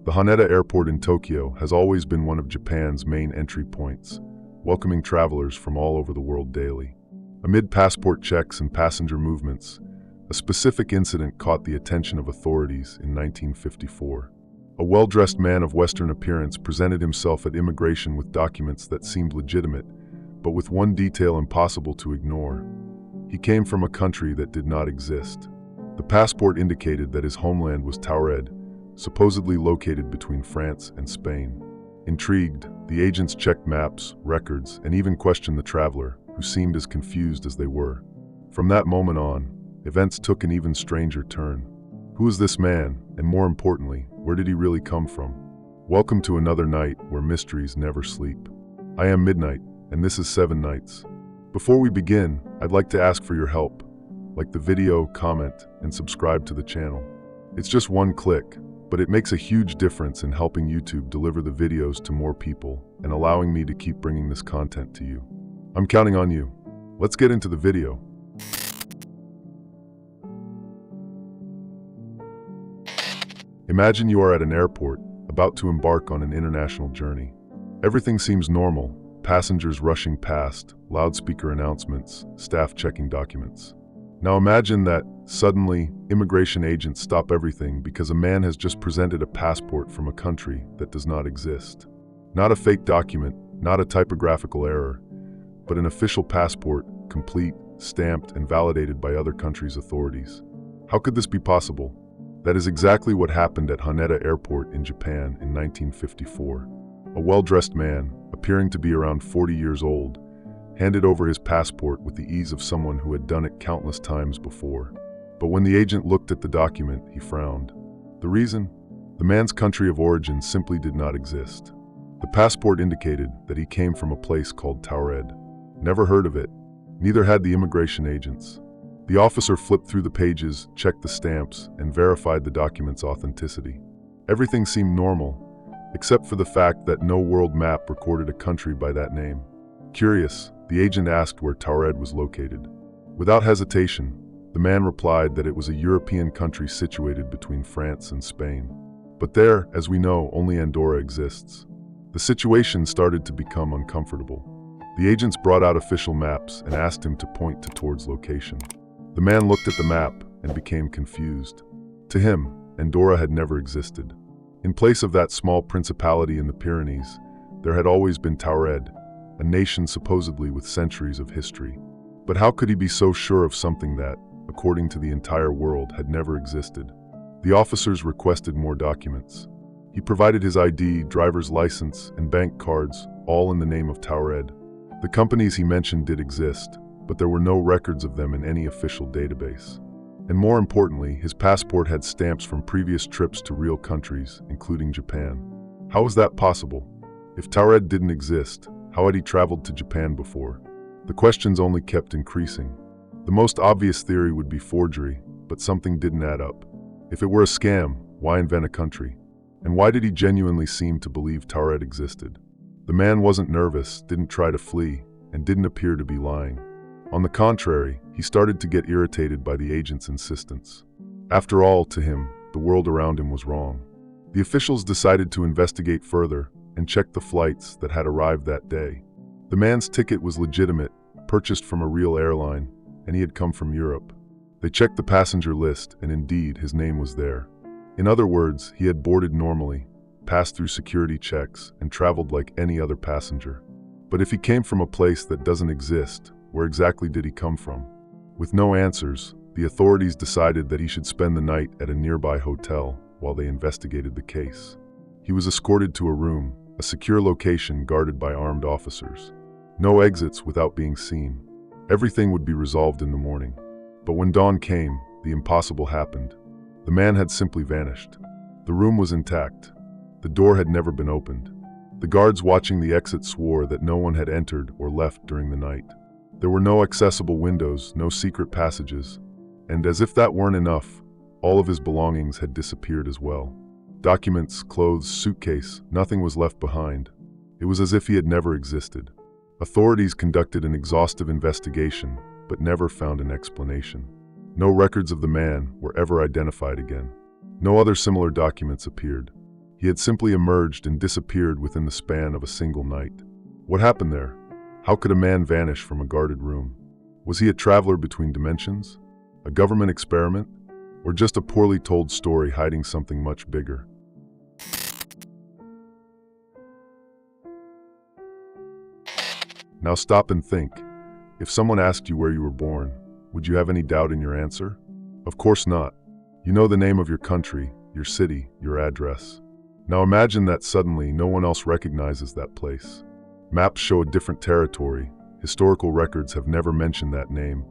The Haneda Airport in Tokyo has always been one of Japan's main entry points, welcoming travelers from all over the world daily. Amid passport checks and passenger movements, a specific incident caught the attention of authorities in 1954. A well-dressed man of Western appearance presented himself at immigration with documents that seemed legitimate, but with one detail impossible to ignore. He came from a country that did not exist. The passport indicated that his homeland was Taured, supposedly located between France and Spain. Intrigued, the agents checked maps, records, and even questioned the traveler, who seemed as confused as they were. From that moment on, events took an even stranger turn. Who is this man, and more importantly, where did he really come from? Welcome to another night where mysteries never sleep. I am Midnight, and this is 7 Nights. Before we begin, I'd like to ask for your help. Like the video, comment, and subscribe to the channel. It's just one click, but it makes a huge difference in helping YouTube deliver the videos to more people and allowing me to keep bringing this content to you. I'm counting on you. Let's get into the video. Imagine you are at an airport, about to embark on an international journey. Everything seems normal, passengers rushing past, loudspeaker announcements, staff checking documents. Now imagine that, suddenly, immigration agents stop everything because a man has just presented a passport from a country that does not exist. Not a fake document, not a typographical error, but an official passport, complete, stamped, and validated by other countries' authorities. How could this be possible? That is exactly what happened at Haneda Airport in Japan in 1954. A well-dressed man, appearing to be around 40 years old, handed over his passport with the ease of someone who had done it countless times before. But when the agent looked at the document, he frowned. The reason? The man's country of origin simply did not exist. The passport indicated that he came from a place called Taured. Never heard of it. Neither had the immigration agents. The officer flipped through the pages, checked the stamps, and verified the document's authenticity. Everything seemed normal, except for the fact that no world map recorded a country by that name. Curious, the agent asked where Taured was located. Without hesitation, the man replied that it was a European country situated between France and Spain. But there, as we know, only Andorra exists. The situation started to become uncomfortable. The agents brought out official maps and asked him to point to Taured's location. The man looked at the map and became confused. To him, Andorra had never existed. In place of that small principality in the Pyrenees, there had always been Taured, a nation supposedly with centuries of history. But how could he be so sure of something that, according to the entire world, had never existed? The officers requested more documents. He provided his ID, driver's license, and bank cards, all in the name of Taured. The companies he mentioned did exist, but there were no records of them in any official database. And more importantly, his passport had stamps from previous trips to real countries, including Japan. How was that possible? If Taured didn't exist, how had he traveled to Japan before? The questions only kept increasing. The most obvious theory would be forgery, but something didn't add up. If it were a scam, why invent a country? And why did he genuinely seem to believe Taured existed? The man wasn't nervous, didn't try to flee, and didn't appear to be lying. On the contrary, he started to get irritated by the agent's insistence. After all, to him, the world around him was wrong. The officials decided to investigate further and checked the flights that had arrived that day. The man's ticket was legitimate, purchased from a real airline, and he had come from Europe. They checked the passenger list, and indeed, his name was there. In other words, he had boarded normally, passed through security checks, and traveled like any other passenger. But if he came from a place that doesn't exist, where exactly did he come from? With no answers, the authorities decided that he should spend the night at a nearby hotel while they investigated the case. He was escorted to a room, a secure location guarded by armed officers. No exits without being seen. Everything would be resolved in the morning. But when dawn came, the impossible happened. The man had simply vanished. The room was intact. The door had never been opened. The guards watching the exit swore that no one had entered or left during the night. There were no accessible windows, no secret passages, and as if that weren't enough, all of his belongings had disappeared as well. Documents, clothes, suitcase, nothing was left behind. It was as if he had never existed. Authorities conducted an exhaustive investigation, but never found an explanation. No records of the man were ever identified again. No other similar documents appeared. He had simply emerged and disappeared within the span of a single night. What happened there? How could a man vanish from a guarded room? Was he a traveler between dimensions? A government experiment? Or just a poorly told story hiding something much bigger? Now stop and think. If someone asked you where you were born, would you have any doubt in your answer? Of course not. You know the name of your country, your city, your address. Now imagine that suddenly no one else recognizes that place. Maps show a different territory, historical records have never mentioned that name,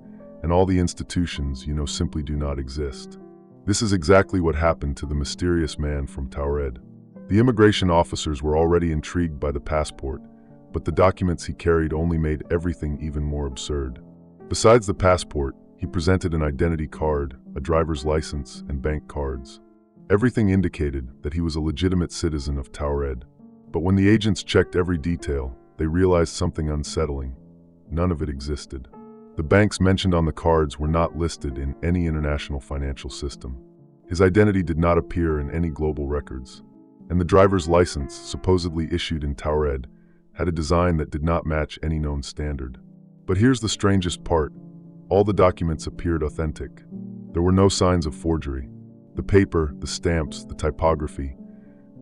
and all the institutions you know simply do not exist. This is exactly what happened to the mysterious man from Taured. The immigration officers were already intrigued by the passport, but the documents he carried only made everything even more absurd. Besides the passport, he presented an identity card, a driver's license, and bank cards. Everything indicated that he was a legitimate citizen of Taured. But when the agents checked every detail, they realized something unsettling. None of it existed. The banks mentioned on the cards were not listed in any international financial system. His identity did not appear in any global records. And the driver's license, supposedly issued in Taured, had a design that did not match any known standard. But here's the strangest part. All the documents appeared authentic. There were no signs of forgery. The paper, the stamps, the typography,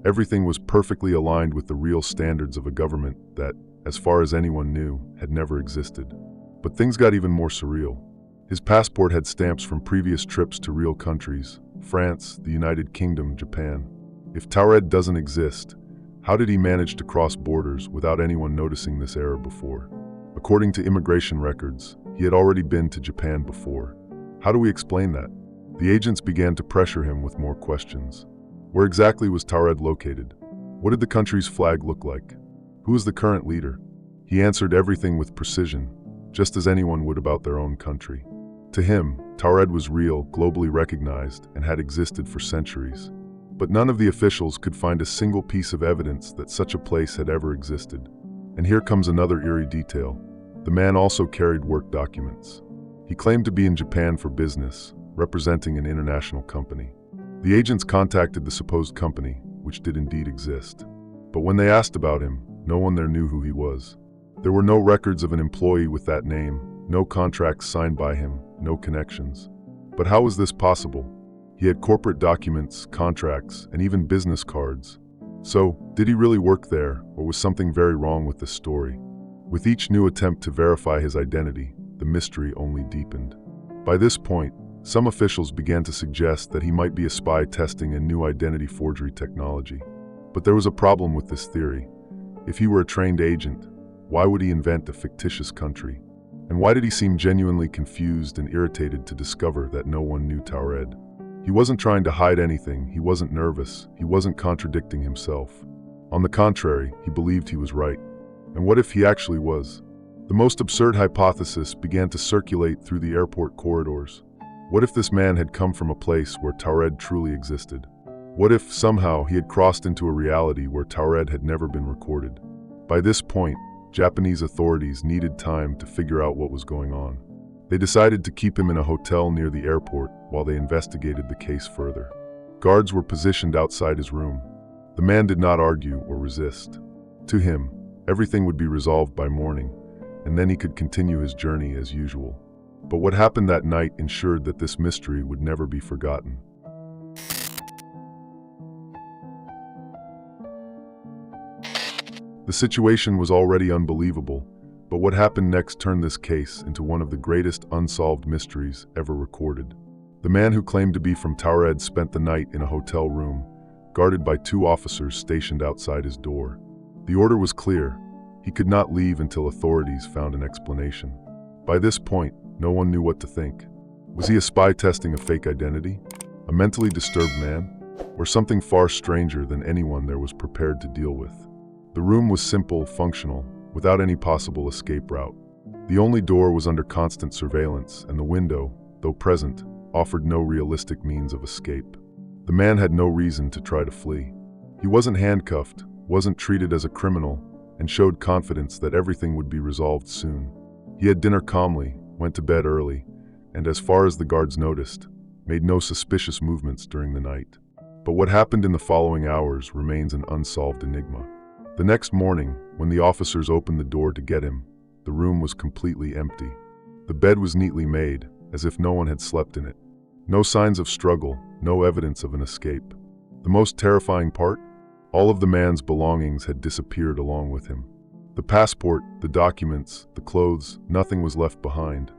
everything was perfectly aligned with the real standards of a government that, as far as anyone knew, had never existed. But things got even more surreal. His passport had stamps from previous trips to real countries: France, the United Kingdom, Japan. If Taured doesn't exist, how did he manage to cross borders without anyone noticing this error before? According to immigration records, he had already been to Japan before. How do we explain that? The agents began to pressure him with more questions. Where exactly was Taured located? What did the country's flag look like? Who was the current leader? He answered everything with precision, just as anyone would about their own country. To him, Taured was real, globally recognized, and had existed for centuries. But none of the officials could find a single piece of evidence that such a place had ever existed. And here comes another eerie detail. The man also carried work documents. He claimed to be in Japan for business, representing an international company. The agents contacted the supposed company, which did indeed exist. But when they asked about him, no one there knew who he was. There were no records of an employee with that name, no contracts signed by him, no connections. But how was this possible? He had corporate documents, contracts, and even business cards. So, did he really work there, or was something very wrong with this story? With each new attempt to verify his identity, the mystery only deepened. By this point, some officials began to suggest that he might be a spy testing a new identity forgery technology. But there was a problem with this theory. If he were a trained agent, why would he invent a fictitious country? And why did he seem genuinely confused and irritated to discover that no one knew Taured? He wasn't trying to hide anything, he wasn't nervous, he wasn't contradicting himself. On the contrary, he believed he was right. And what if he actually was? The most absurd hypothesis began to circulate through the airport corridors. What if this man had come from a place where Taured truly existed? What if, somehow, he had crossed into a reality where Taured had never been recorded? By this point, Japanese authorities needed time to figure out what was going on. They decided to keep him in a hotel near the airport while they investigated the case further. Guards were positioned outside his room. The man did not argue or resist. To him, everything would be resolved by morning, and then he could continue his journey as usual. But what happened that night ensured that this mystery would never be forgotten. The situation was already unbelievable, but what happened next turned this case into one of the greatest unsolved mysteries ever recorded. The man who claimed to be from Taured spent the night in a hotel room, guarded by 2 officers stationed outside his door. The order was clear. He could not leave until authorities found an explanation. By this point, no one knew what to think. Was he a spy testing a fake identity? A mentally disturbed man? Or something far stranger than anyone there was prepared to deal with? The room was simple, functional, without any possible escape route. The only door was under constant surveillance, and the window, though present, offered no realistic means of escape. The man had no reason to try to flee. He wasn't handcuffed, wasn't treated as a criminal, and showed confidence that everything would be resolved soon. He had dinner calmly, went to bed early, and as far as the guards noticed, made no suspicious movements during the night. But what happened in the following hours remains an unsolved enigma. The next morning, when the officers opened the door to get him, the room was completely empty. The bed was neatly made, as if no one had slept in it. No signs of struggle, no evidence of an escape. The most terrifying part? All of the man's belongings had disappeared along with him. The passport, the documents, the clothes, nothing was left behind.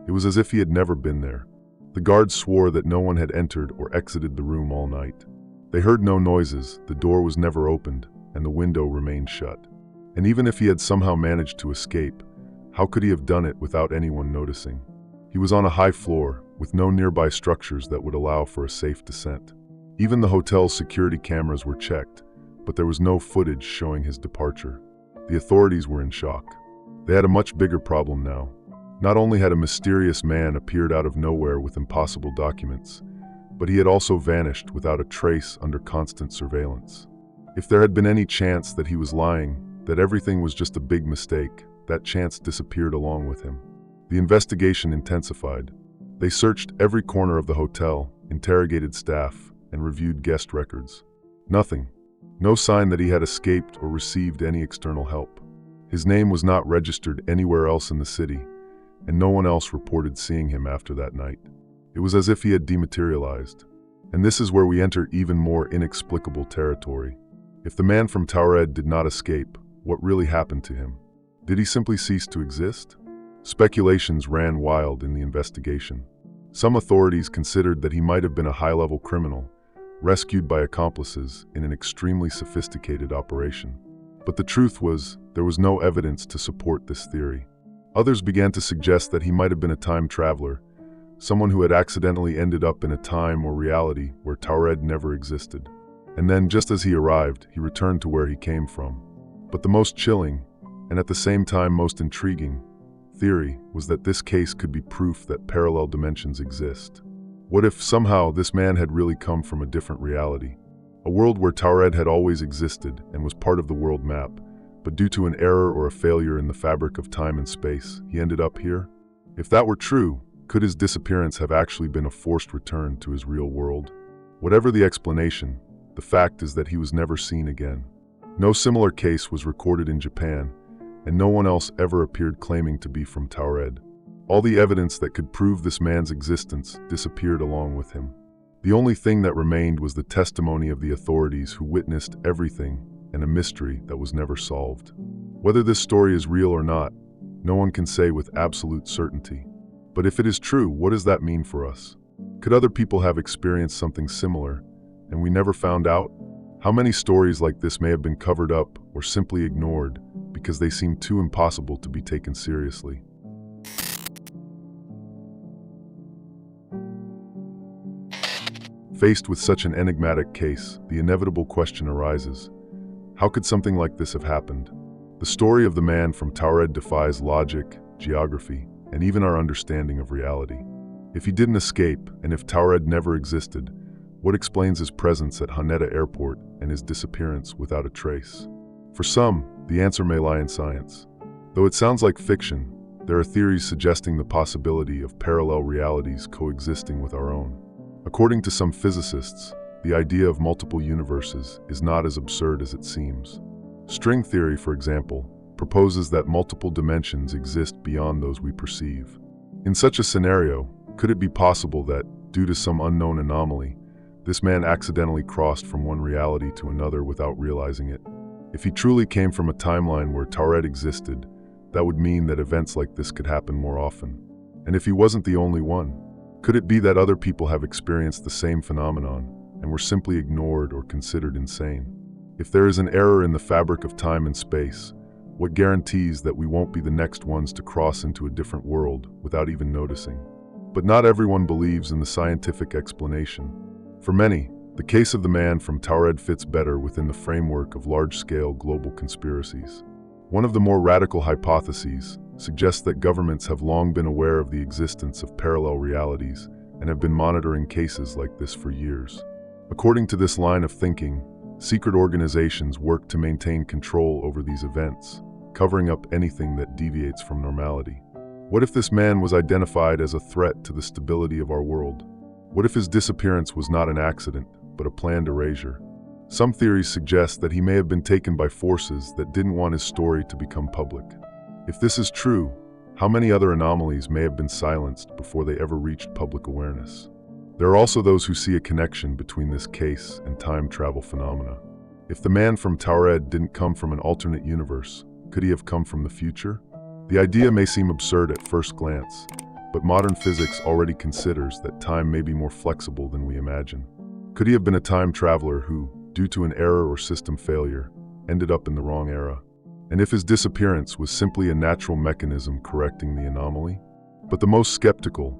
It was as if he had never been there. The guards swore that no one had entered or exited the room all night. They heard no noises, the door was never opened, and the window remained shut. And even if he had somehow managed to escape, how could he have done it without anyone noticing? He was on a high floor, with no nearby structures that would allow for a safe descent. Even the hotel's security cameras were checked, but there was no footage showing his departure. The authorities were in shock. They had a much bigger problem now. Not only had a mysterious man appeared out of nowhere with impossible documents, but he had also vanished without a trace under constant surveillance. If there had been any chance that he was lying, that everything was just a big mistake, that chance disappeared along with him. The investigation intensified. They searched every corner of the hotel, interrogated staff, and reviewed guest records. Nothing. No sign that he had escaped or received any external help. His name was not registered anywhere else in the city, and no one else reported seeing him after that night. It was as if he had dematerialized. And this is where we enter even more inexplicable territory. If the man from Taured did not escape, what really happened to him? Did he simply cease to exist? Speculations ran wild in the investigation. Some authorities considered that he might have been a high-level criminal, rescued by accomplices in an extremely sophisticated operation. But the truth was, there was no evidence to support this theory. Others began to suggest that he might have been a time traveler, someone who had accidentally ended up in a time or reality where Taured never existed. And then, just as he arrived, he returned to where he came from. But the most chilling, and at the same time most intriguing, theory was that this case could be proof that parallel dimensions exist. What if somehow this man had really come from a different reality? A world where Taured had always existed and was part of the world map, but due to an error or a failure in the fabric of time and space, he ended up here? If that were true, could his disappearance have actually been a forced return to his real world? Whatever the explanation, the fact is that he was never seen again. No similar case was recorded in Japan, and no one else ever appeared claiming to be from Taured. All the evidence that could prove this man's existence disappeared along with him. The only thing that remained was the testimony of the authorities who witnessed everything, and a mystery that was never solved. Whether this story is real or not, no one can say with absolute certainty. But if it is true, what does that mean for us? Could other people have experienced something similar, and we never found out? How many stories like this may have been covered up or simply ignored because they seem too impossible to be taken seriously? Faced with such an enigmatic case, the inevitable question arises: how could something like this have happened? The story of the man from Taured defies logic, geography, and even our understanding of reality. If he didn't escape, and if Taured never existed, what explains his presence at Haneda Airport and his disappearance without a trace? For some, the answer may lie in science. Though it sounds like fiction, there are theories suggesting the possibility of parallel realities coexisting with our own. According to some physicists, the idea of multiple universes is not as absurd as it seems. String theory, for example, proposes that multiple dimensions exist beyond those we perceive. In such a scenario, could it be possible that, due to some unknown anomaly, this man accidentally crossed from one reality to another without realizing it? If he truly came from a timeline where Taured existed, that would mean that events like this could happen more often. And if he wasn't the only one, could it be that other people have experienced the same phenomenon and were simply ignored or considered insane? If there is an error in the fabric of time and space, what guarantees that we won't be the next ones to cross into a different world without even noticing? But not everyone believes in the scientific explanation. For many, the case of the man from Taured fits better within the framework of large-scale global conspiracies. One of the more radical hypotheses suggests that governments have long been aware of the existence of parallel realities and have been monitoring cases like this for years. According to this line of thinking, secret organizations work to maintain control over these events, covering up anything that deviates from normality. What if this man was identified as a threat to the stability of our world? What if his disappearance was not an accident, but a planned erasure. Some theories suggest that he may have been taken by forces that didn't want his story to become public. If this is true, how many other anomalies may have been silenced before they ever reached public awareness? There are also those who see a connection between this case and time travel phenomena. If the man from Taured didn't come from an alternate universe, could he have come from the future? The idea may seem absurd at first glance, but modern physics already considers that time may be more flexible than we imagine. Could he have been a time traveler who, due to an error or system failure, ended up in the wrong era? And if his disappearance was simply a natural mechanism correcting the anomaly? But the most skeptical,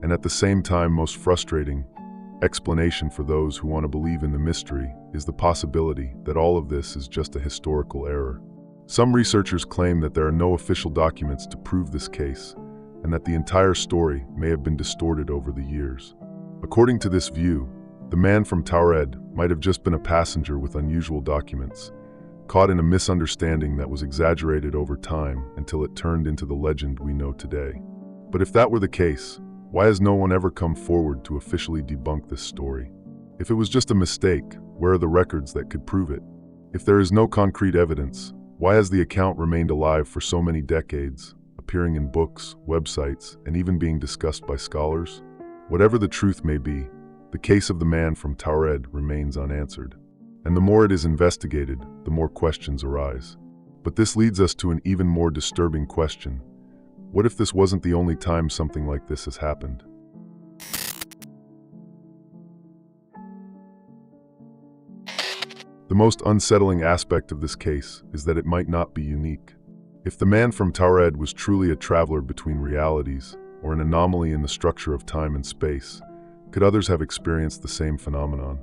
and at the same time most frustrating, explanation for those who want to believe in the mystery is the possibility that all of this is just a historical error. Some researchers claim that there are no official documents to prove this case, and that the entire story may have been distorted over the years. According to this view, the man from Taured might have just been a passenger with unusual documents, caught in a misunderstanding that was exaggerated over time until it turned into the legend we know today. But if that were the case, why has no one ever come forward to officially debunk this story? If it was just a mistake, where are the records that could prove it? If there is no concrete evidence, why has the account remained alive for so many decades, appearing in books, websites, and even being discussed by scholars? Whatever the truth may be, the case of the man from Taured remains unanswered. And the more it is investigated, the more questions arise. But this leads us to an even more disturbing question. What if this wasn't the only time something like this has happened? The most unsettling aspect of this case is that it might not be unique. If the man from Taured was truly a traveler between realities, or an anomaly in the structure of time and space, could others have experienced the same phenomenon?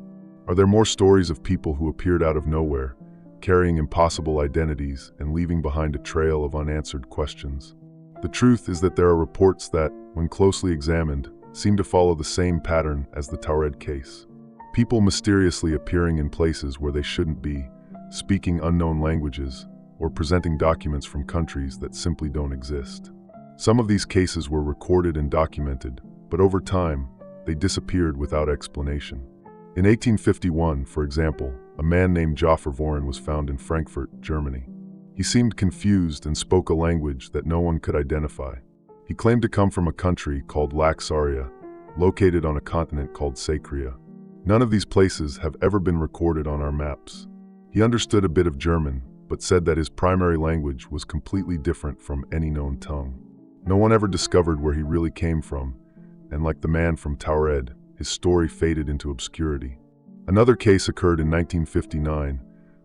Are there more stories of people who appeared out of nowhere, carrying impossible identities and leaving behind a trail of unanswered questions? The truth is that there are reports that, when closely examined, seem to follow the same pattern as the Taured case. People mysteriously appearing in places where they shouldn't be, speaking unknown languages, or presenting documents from countries that simply don't exist. Some of these cases were recorded and documented, but over time, they disappeared without explanation. In 1851, for example, a man named Joffer Voren was found in Frankfurt, Germany. He seemed confused and spoke a language that no one could identify. He claimed to come from a country called Laxaria, located on a continent called Sacria. None of these places have ever been recorded on our maps. He understood a bit of German, but said that his primary language was completely different from any known tongue. No one ever discovered where he really came from, and like the man from Taured, his story faded into obscurity. Another case occurred in 1959,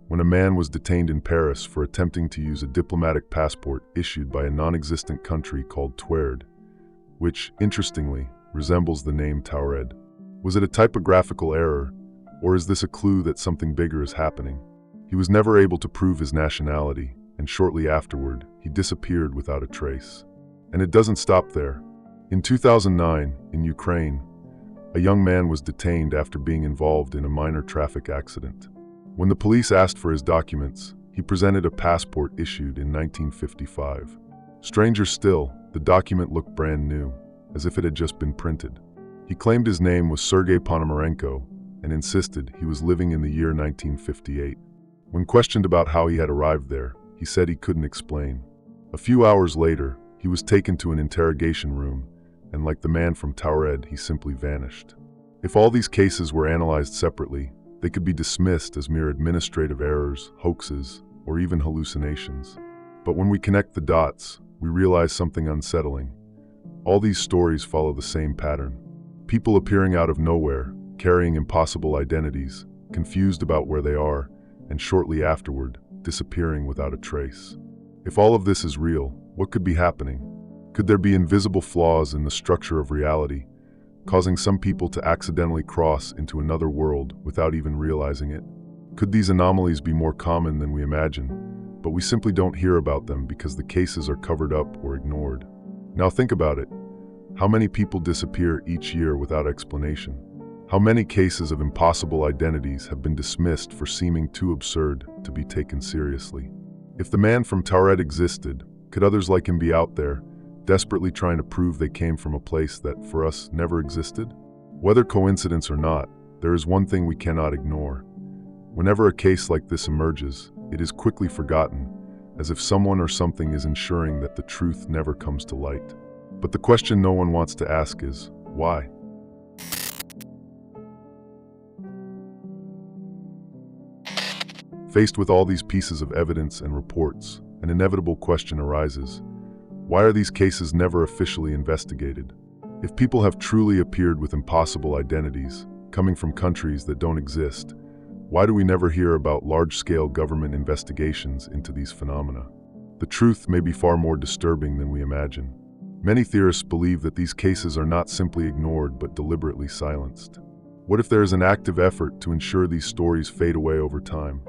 when a man was detained in Paris for attempting to use a diplomatic passport issued by a non-existent country called Taured, which, interestingly, resembles the name Taured. Was it a typographical error, or is this a clue that something bigger is happening? He was never able to prove his nationality, and shortly afterward, he disappeared without a trace. And it doesn't stop there. In 2009, in Ukraine, a young man was detained after being involved in a minor traffic accident. When the police asked for his documents, he presented a passport issued in 1955. Stranger still, the document looked brand new, as if it had just been printed. He claimed his name was Sergei Ponomarenko and insisted he was living in the year 1958. When questioned about how he had arrived there, he said he couldn't explain. A few hours later, he was taken to an interrogation room, and like the man from Taured, he simply vanished. If all these cases were analyzed separately, they could be dismissed as mere administrative errors, hoaxes, or even hallucinations. But when we connect the dots, we realize something unsettling. All these stories follow the same pattern. People appearing out of nowhere, carrying impossible identities, confused about where they are, and shortly afterward, disappearing without a trace. If all of this is real, what could be happening? Could there be invisible flaws in the structure of reality, causing some people to accidentally cross into another world without even realizing it? Could these anomalies be more common than we imagine, but we simply don't hear about them because the cases are covered up or ignored? Now think about it. How many people disappear each year without explanation? How many cases of impossible identities have been dismissed for seeming too absurd to be taken seriously? If the man from Taured existed, could others like him be out there, desperately trying to prove they came from a place that, for us, never existed? Whether coincidence or not, there is one thing we cannot ignore. Whenever a case like this emerges, it is quickly forgotten, as if someone or something is ensuring that the truth never comes to light. But the question no one wants to ask is, why? Faced with all these pieces of evidence and reports, an inevitable question arises. Why are these cases never officially investigated? If people have truly appeared with impossible identities, coming from countries that don't exist, why do we never hear about large-scale government investigations into these phenomena? The truth may be far more disturbing than we imagine. Many theorists believe that these cases are not simply ignored but deliberately silenced. What if there is an active effort to ensure these stories fade away over time?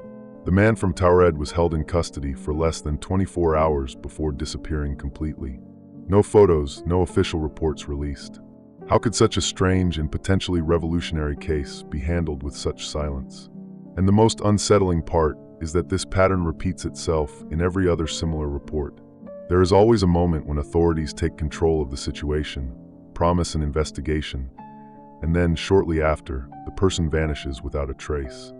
The man from Taured was held in custody for less than 24 hours before disappearing completely. No photos, no official reports released. How could such a strange and potentially revolutionary case be handled with such silence? And the most unsettling part is that this pattern repeats itself in every other similar report. There is always a moment when authorities take control of the situation, promise an investigation, and then, shortly after, the person vanishes without a trace.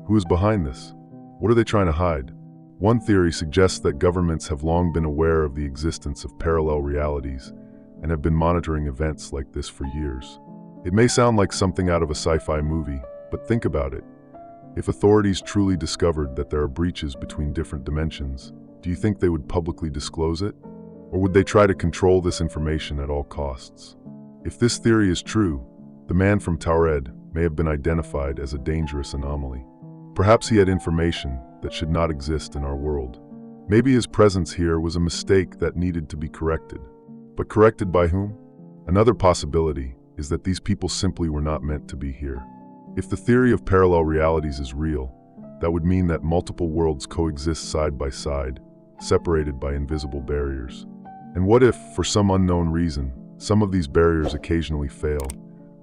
Who is behind this? What are they trying to hide? One theory suggests that governments have long been aware of the existence of parallel realities and have been monitoring events like this for years. It may sound like something out of a sci-fi movie, but think about it. If authorities truly discovered that there are breaches between different dimensions, do you think they would publicly disclose it? Or would they try to control this information at all costs? If this theory is true, the man from Taured may have been identified as a dangerous anomaly. Perhaps he had information that should not exist in our world. Maybe his presence here was a mistake that needed to be corrected. But corrected by whom? Another possibility is that these people simply were not meant to be here. If the theory of parallel realities is real, that would mean that multiple worlds coexist side by side, separated by invisible barriers. And what if, for some unknown reason, some of these barriers occasionally fail,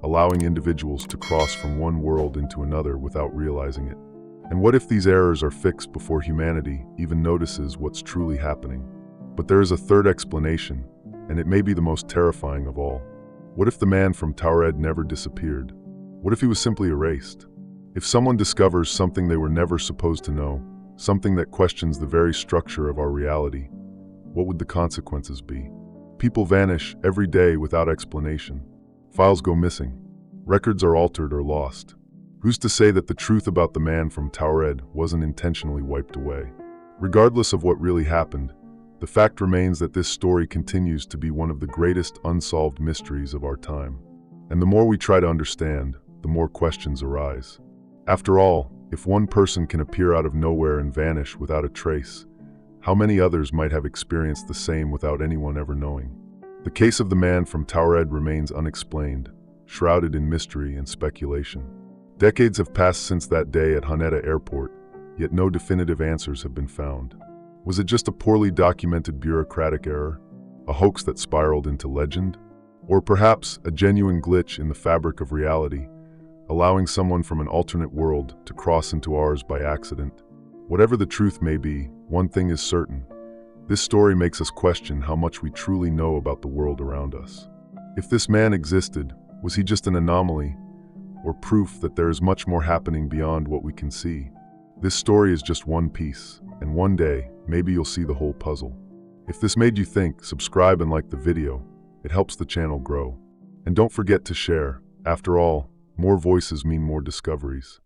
allowing individuals to cross from one world into another without realizing it? And what if these errors are fixed before humanity even notices what's truly happening? But there is a third explanation, and it may be the most terrifying of all. What if the man from Taured never disappeared? What if he was simply erased? If someone discovers something they were never supposed to know, something that questions the very structure of our reality, what would the consequences be? People vanish every day without explanation. Files go missing. Records are altered or lost. Who's to say that the truth about the man from Taured wasn't intentionally wiped away? Regardless of what really happened, the fact remains that this story continues to be one of the greatest unsolved mysteries of our time. And the more we try to understand, the more questions arise. After all, if one person can appear out of nowhere and vanish without a trace, how many others might have experienced the same without anyone ever knowing? The case of the man from Taured remains unexplained, shrouded in mystery and speculation. Decades have passed since that day at Haneda Airport, yet no definitive answers have been found. Was it just a poorly documented bureaucratic error, a hoax that spiraled into legend? Or perhaps a genuine glitch in the fabric of reality, allowing someone from an alternate world to cross into ours by accident? Whatever the truth may be, one thing is certain. This story makes us question how much we truly know about the world around us. If this man existed, was he just an anomaly, or proof that there is much more happening beyond what we can see? This story is just one piece, and one day, maybe you'll see the whole puzzle. If this made you think, subscribe and like the video. It helps the channel grow. And don't forget to share. After all, more voices mean more discoveries.